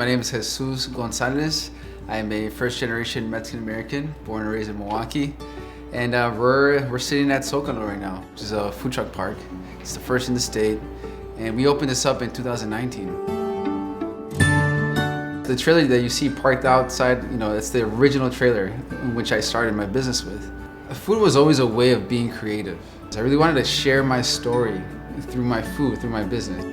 My name is Jesus Gonzalez. I'm a first-generation Mexican-American, born and raised in Milwaukee. And we're sitting at Zocalo right now, which is a food truck park. It's the first in the state. And we opened this up in 2019. The trailer that you see parked outside, it's the original trailer in which I started my business with. Food was always a way of being creative. I really wanted to share my story through my food, through my business.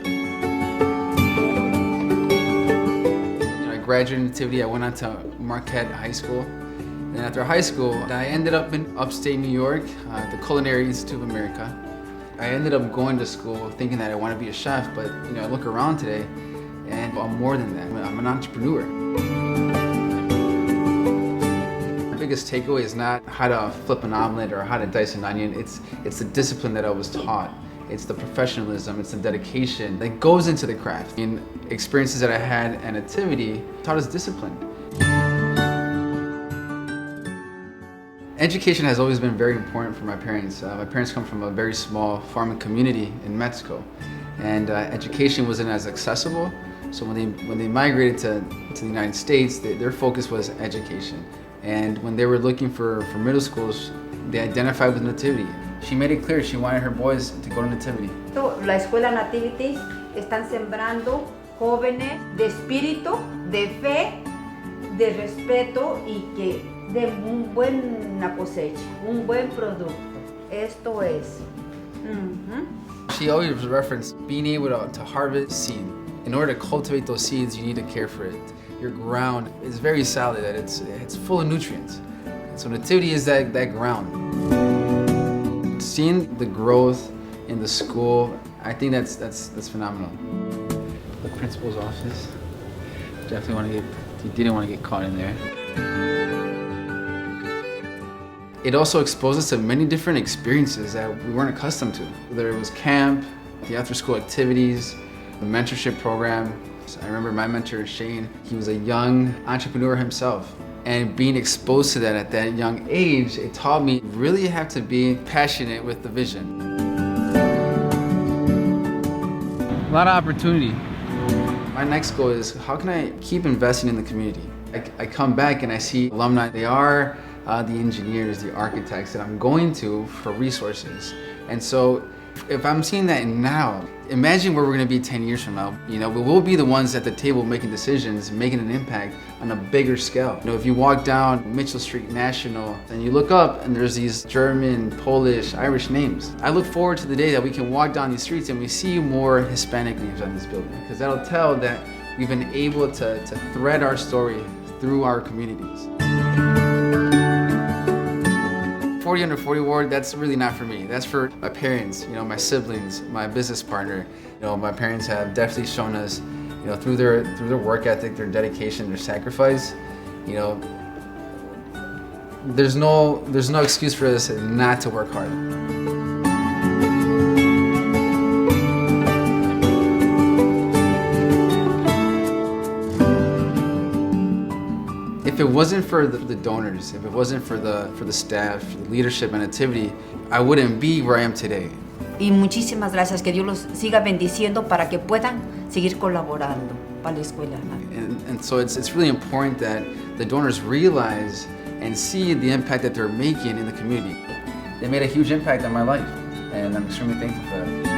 I graduated Nativity, I went on to Marquette High School. And after high school, I ended up in upstate New York, the Culinary Institute of America. I ended up going to school thinking that I want to be a chef, but I look around today and I'm more than that. I'm an entrepreneur. My biggest takeaway is not how to flip an omelet or how to dice an onion. It's the discipline that I was taught. It's the professionalism, it's the dedication that goes into the craft. And experiences that I had at Nativity taught us discipline. Education has always been very important for my parents. My parents come from a very small farming community in Mexico, and education wasn't as accessible. So when they migrated to the United States, their focus was education. And when they were looking for middle schools, they identified with Nativity. She made it clear she wanted her boys to go to Nativity. La escuela Nativity están sembrando jóvenes de espíritu, de fe, de respeto y que de buena cosecha, un buen producto. Esto es. She always referenced being able to harvest seed. In order to cultivate those seeds, you need to care for it. Your ground is very solid, that it's full of nutrients. So Nativity is that ground. Seeing the growth in the school, I think that's phenomenal. The principal's office. Definitely he didn't want to get caught in there. It also exposed us to many different experiences that we weren't accustomed to. Whether it was camp, the after-school activities, the mentorship program. I remember my mentor, Shane, he was a young entrepreneur himself. And being exposed to that at that young age, it taught me you really have to be passionate with the vision. A lot of opportunity. My next goal is how can I keep investing in the community? I come back and I see alumni, they are the engineers, the architects that I'm going to for resources. And so if I'm seeing that now, imagine where we're going to be 10 years from now. We will be the ones at the table making decisions, making an impact on a bigger scale. If you walk down Mitchell Street National and you look up and there's these German, Polish, Irish names. I look forward to the day that we can walk down these streets and we see more Hispanic names on this building, because that'll tell that we've been able to thread our story through our communities. 40 under 40 award, that's really not for me. That's for my parents, my siblings, my business partner. My parents have definitely shown us, through their work ethic, their dedication, their sacrifice, there's no excuse for us not to work hard. If it wasn't for the donors, if it wasn't for the staff, the leadership and Nativity, I wouldn't be where I am today. Y muchísimas gracias, que Dios los siga bendiciendo para que puedan seguir colaborando para la escuela. And so it's really important that the donors realize and see the impact that they're making in the community. They made a huge impact on my life, and I'm extremely thankful for that.